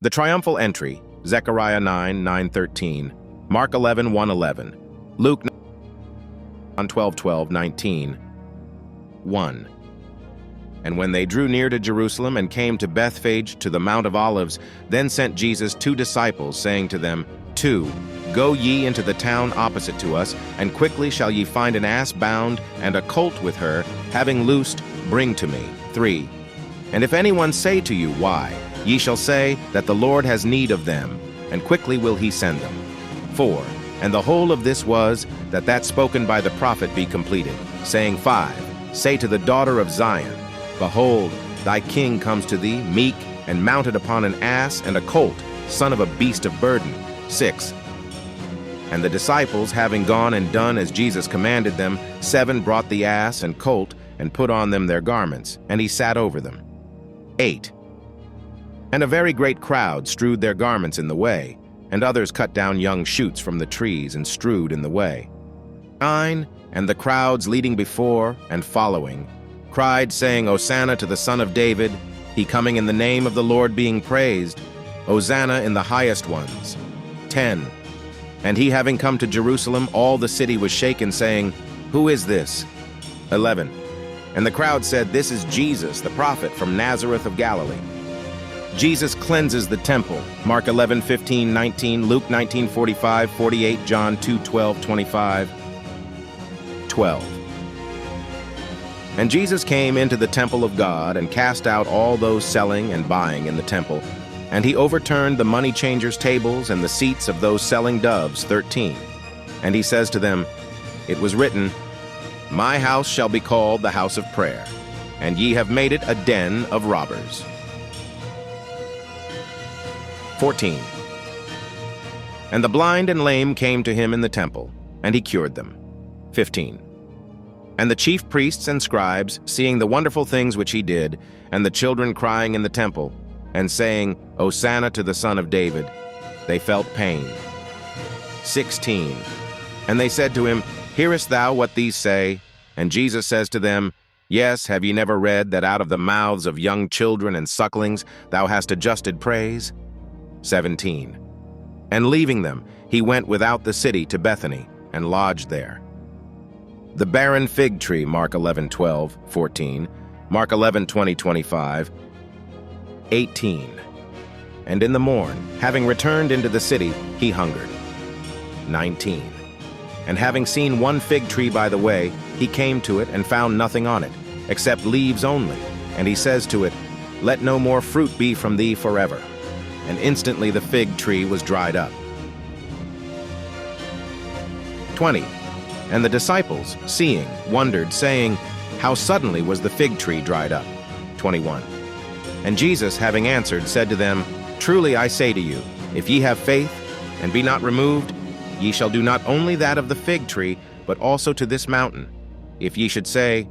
The triumphal entry, Zechariah 9:13, Mark 11:1-11, Luke 12:12-19. 1. And when they drew near to Jerusalem and came to Bethphage to the Mount of Olives, then sent Jesus 2 disciples, saying to them, 2. Go ye into the town opposite to us, and quickly shall ye find an ass bound, and a colt with her, having loosed, bring to me. 3. And if anyone say to you, Why? Ye shall say that the Lord has need of them, and quickly will he send them. 4. And the whole of this was, that spoken by the prophet be completed, saying, 5. Say to the daughter of Zion, Behold, thy king comes to thee, meek, and mounted upon an ass and a colt, son of a beast of burden. 6. And the disciples, having gone and done as Jesus commanded them, 7 brought the ass and colt, and put on them their garments, and he sat over them. 8. And a very great crowd strewed their garments in the way, and others cut down young shoots from the trees and strewed in the way. 9. And the crowds leading before and following cried, saying, Hosanna to the Son of David, he coming in the name of the Lord being praised, Hosanna in the highest ones. 10. And he having come to Jerusalem, all the city was shaken, saying, Who is this? 11. And the crowd said, This is Jesus, the prophet from Nazareth of Galilee. Jesus cleanses the temple, Mark 11:15-19, Luke 19:45-48, John 2:12-25. 12. And Jesus came into the temple of God, and cast out all those selling and buying in the temple. And he overturned the money changers' tables and the seats of those selling doves. 13. And he says to them, It was written, My house shall be called the house of prayer, and ye have made it a den of robbers. 14. And the blind and lame came to him in the temple, and he cured them. 15. And the chief priests and scribes, seeing the wonderful things which he did, and the children crying in the temple, and saying, Hosanna to the Son of David, they felt pain. 16. And they said to him, Hearest thou what these say? And Jesus says to them, Yes, have ye never read that out of the mouths of young children and sucklings thou hast adjusted praise? 17. And leaving them, he went without the city to Bethany, and lodged there. The barren fig tree, Mark 11:12-14, Mark 11:20-25, 18. And in the morn, having returned into the city, he hungered. 19. And having seen one fig tree by the way, he came to it and found nothing on it, except leaves only. And he says to it, Let no more fruit be from thee forever. And instantly the fig tree was dried up. 20. And the disciples, seeing, wondered, saying, How suddenly was the fig tree dried up? 21. And Jesus, having answered, said to them, Truly I say to you, if ye have faith, and be not removed, ye shall do not only that of the fig tree, but also to this mountain. If ye should say,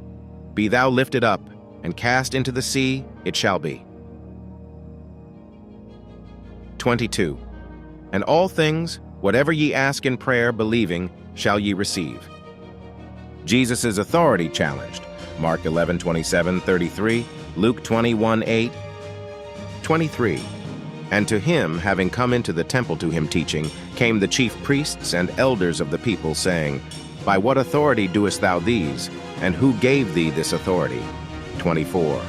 Be thou lifted up, and cast into the sea, it shall be. 22. And all things, whatever ye ask in prayer, believing, shall ye receive. Jesus' authority challenged, Mark 11:27-33, Luke 21:8, 23. And to him, having come into the temple to him teaching, came the chief priests and elders of the people, saying, By what authority doest thou these? And who gave thee this authority? 24.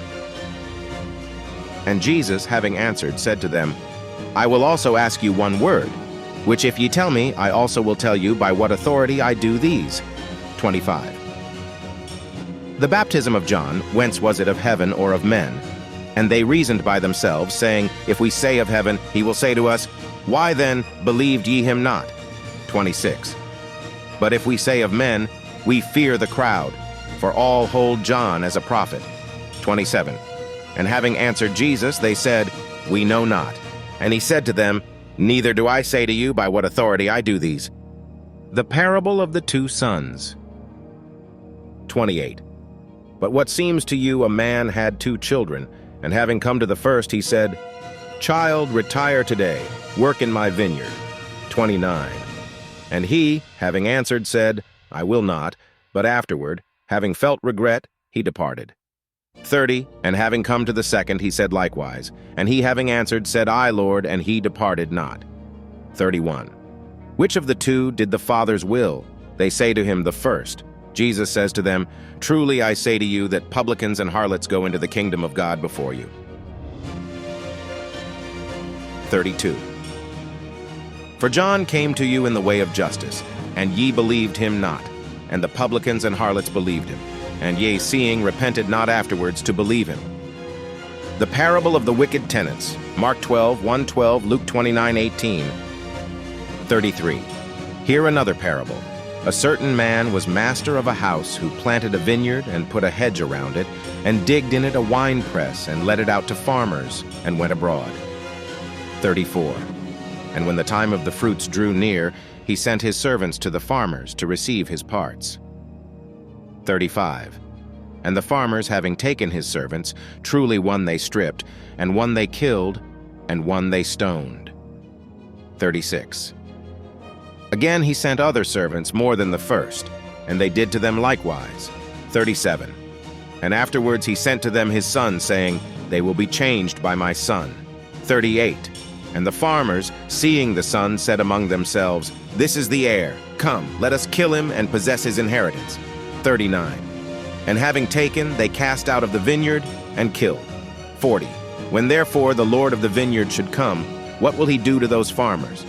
And Jesus, having answered, said to them, I will also ask you one word, which if ye tell me, I also will tell you by what authority I do these. 25. The baptism of John, whence was it, of heaven or of men? And they reasoned by themselves, saying, If we say of heaven, he will say to us, Why then believed ye him not? 26. But if we say of men, we fear the crowd, for all hold John as a prophet. 27. And having answered Jesus, they said, We know not. And he said to them, Neither do I say to you by what authority I do these. The parable of the 2 sons. 28. But what seems to you a man had 2 children, and having come to the first, he said, Child, retire today, work in my vineyard. 29. And he, having answered, said, I will not, but afterward, having felt regret, he departed. 30, and having come to the second, he said likewise. And he having answered, said, I, Lord, and he departed not. 31. Which of the two did the Father's will? They say to him, the first. Jesus says to them, Truly I say to you that publicans and harlots go into the kingdom of God before you. 32. For John came to you in the way of justice, and ye believed him not, and the publicans and harlots believed him, and ye, seeing, repented not afterwards to believe him. The parable of the wicked tenants, Mark 12, 1:12, Luke 29:18. 33. Hear another parable. A certain man was master of a house who planted a vineyard and put a hedge around it, and digged in it a winepress, and let it out to farmers, and went abroad. 34. And when the time of the fruits drew near, he sent his servants to the farmers to receive his parts. 35. And the farmers, having taken his servants, truly one they stripped, and one they killed, and one they stoned. 36. Again he sent other servants more than the first, and they did to them likewise. 37. And afterwards he sent to them his son, saying, They will be changed by my son. 38. And the farmers, seeing the son, said among themselves, This is the heir. Come, let us kill him and possess his inheritance. 39. And having taken, they cast out of the vineyard and killed. 40. When therefore the Lord of the vineyard should come, what will he do to those farmers?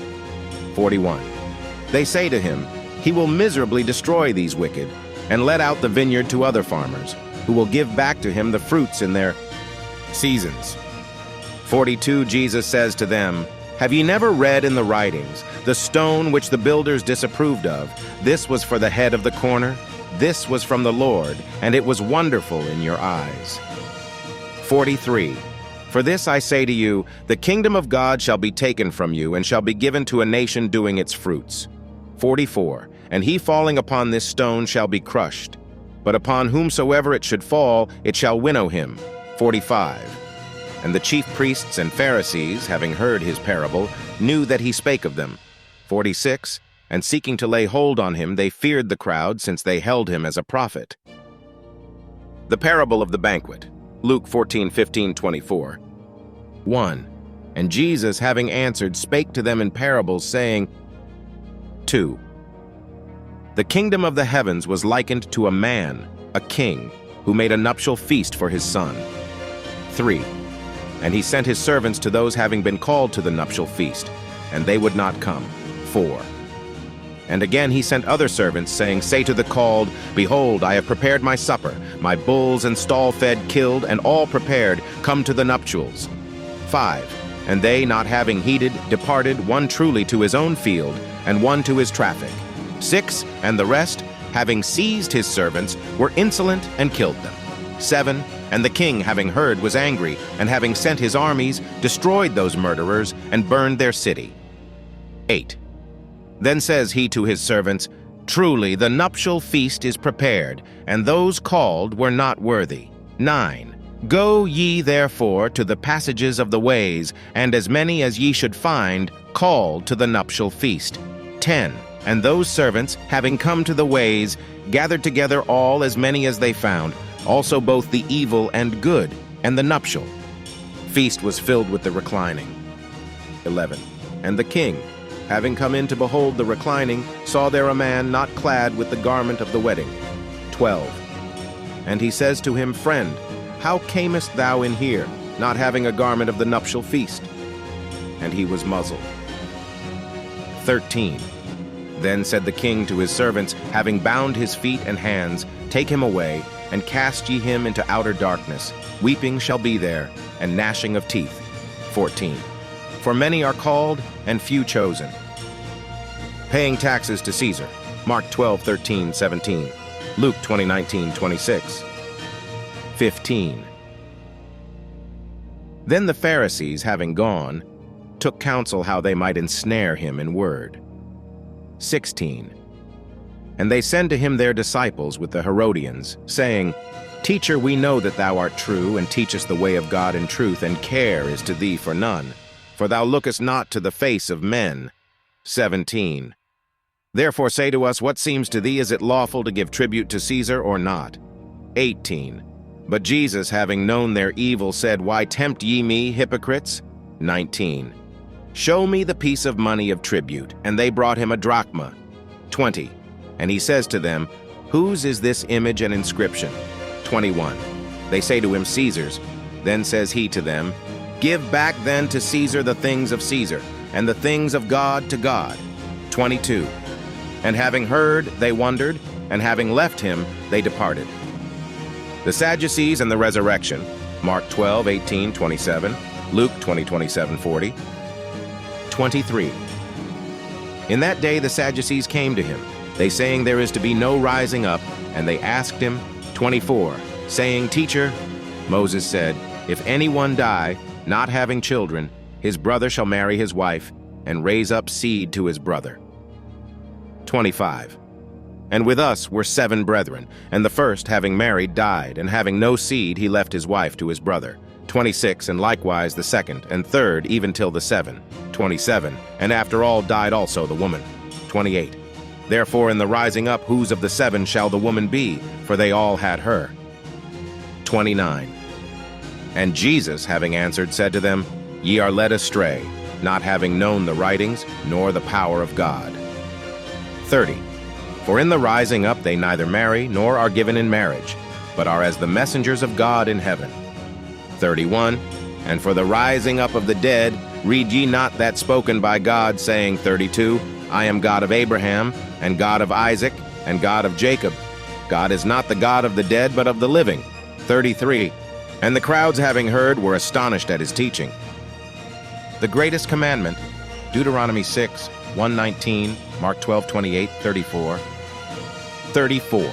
41. They say to him, He will miserably destroy these wicked, and let out the vineyard to other farmers, who will give back to him the fruits in their seasons. 42. Jesus says to them, Have ye never read in the writings, the stone which the builders disapproved of, this was for the head of the corner? This was from the Lord, and it was wonderful in your eyes. 43. For this I say to you, the kingdom of God shall be taken from you, and shall be given to a nation doing its fruits. 44. And he falling upon this stone shall be crushed, but upon whomsoever it should fall, it shall winnow him. 45. And the chief priests and Pharisees, having heard his parable, knew that he spake of them. 46. And seeking to lay hold on him, they feared the crowd, since they held him as a prophet. The parable of the banquet, Luke 14:15-24. 1. And Jesus, having answered, spake to them in parables, saying, 2. The kingdom of the heavens was likened to a man, a king, who made a nuptial feast for his son. 3. And he sent his servants to those having been called to the nuptial feast, and they would not come. 4. And again he sent other servants, saying, Say to the called, Behold, I have prepared my supper, my bulls and stall-fed killed, and all prepared, come to the nuptials. 5. And they, not having heeded, departed, one truly to his own field, and one to his traffic. 6. And the rest, having seized his servants, were insolent and killed them. 7. And the king, having heard, was angry, and having sent his armies, destroyed those murderers, and burned their city. 8. Then says he to his servants, Truly the nuptial feast is prepared, and those called were not worthy. 9. Go ye therefore to the passages of the ways, and as many as ye should find, call to the nuptial feast. 10. And those servants, having come to the ways, gathered together all as many as they found, also both the evil and good, and the nuptial feast was filled with the reclining. 11. And the king, having come in to behold the reclining, saw there a man not clad with the garment of the wedding. 12. And he says to him, Friend, how camest thou in here, not having a garment of the nuptial feast? And he was muzzled. 13. Then said the king to his servants, having bound his feet and hands, Take him away, and cast ye him into outer darkness. Weeping shall be there, and gnashing of teeth. 14. For many are called, and few chosen. Paying taxes to Caesar, Mark 12:13-17, Luke 20:19-26. 15. Then the Pharisees, having gone, took counsel how they might ensnare him in word. 16. And they send to him their disciples with the Herodians, saying, Teacher, we know that thou art true, and teachest the way of God in truth, and care is to thee for none. For thou lookest not to the face of men. 17. Therefore say to us, what seems to thee, is it lawful to give tribute to Caesar or not? 18. But Jesus, having known their evil, said, Why tempt ye me, hypocrites? 19. Show me the piece of money of tribute. And they brought him a drachma. 20. And he says to them, Whose is this image and inscription? 21. They say to him, Caesar's. Then says he to them, Give back then to Caesar the things of Caesar, and the things of God to God. 22. And having heard, they wondered, and having left him, they departed. The Sadducees and the resurrection, Mark 12:18-27, Luke 20:27-40. 23. In that day the Sadducees came to him, they saying there is to be no rising up, and they asked him, 24, saying, Teacher, Moses said, If anyone die, not having children, his brother shall marry his wife, and raise up seed to his brother. 25. And with us were 7 brethren, and the first, having married, died, and having no seed, he left his wife to his brother. 26, and likewise the second, and third, even till the 7. 27, and after all died also the woman. 28. Therefore in the rising up, whose of the 7 shall the woman be? For they all had her. 29. And Jesus, having answered, said to them, Ye are led astray, not having known the writings, nor the power of God. 30. For in the rising up they neither marry, nor are given in marriage, but are as the messengers of God in heaven. 31. And for the rising up of the dead, read ye not that spoken by God, saying, 32, I am God of Abraham, and God of Isaac, and God of Jacob. God is not the God of the dead, but of the living. 33. And the crowds, having heard, were astonished at his teaching. The greatest commandment, Deuteronomy 6, 119, Mark 12:28, 34. 34.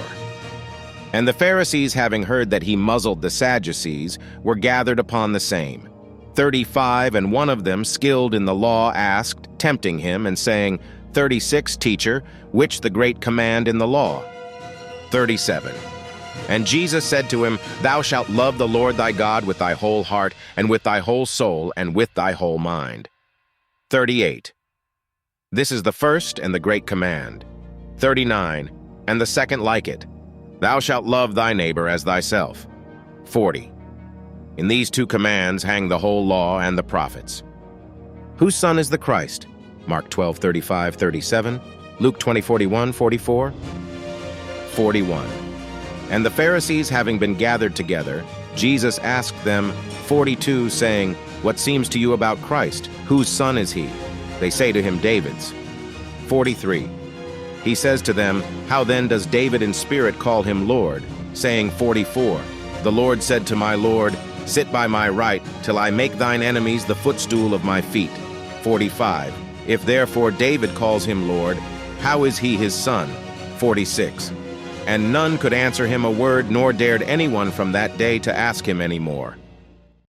And the Pharisees, having heard that he muzzled the Sadducees, were gathered upon the same. 35. And one of them, skilled in the law, asked, tempting him, and saying, 36, Teacher, which the great command in the law? 37. And Jesus said to him, Thou shalt love the Lord thy God with thy whole heart, and with thy whole soul, and with thy whole mind. 38. This is the first and the great command. 39. And the second like it, Thou shalt love thy neighbor as thyself. 40. In these 2 commands hang the whole law and the prophets. Whose son is the Christ? Mark 12:35-37, Luke 20:41-44. 41. And the Pharisees having been gathered together, Jesus asked them, 42, saying, What seems to you about Christ? Whose son is he? They say to him, David's. 43. He says to them, How then does David in spirit call him Lord? Saying, 44, The Lord said to my Lord, Sit by my right, till I make thine enemies the footstool of my feet. 45. If therefore David calls him Lord, how is he his son? 46. And none could answer him a word, nor dared anyone from that day to ask him any more.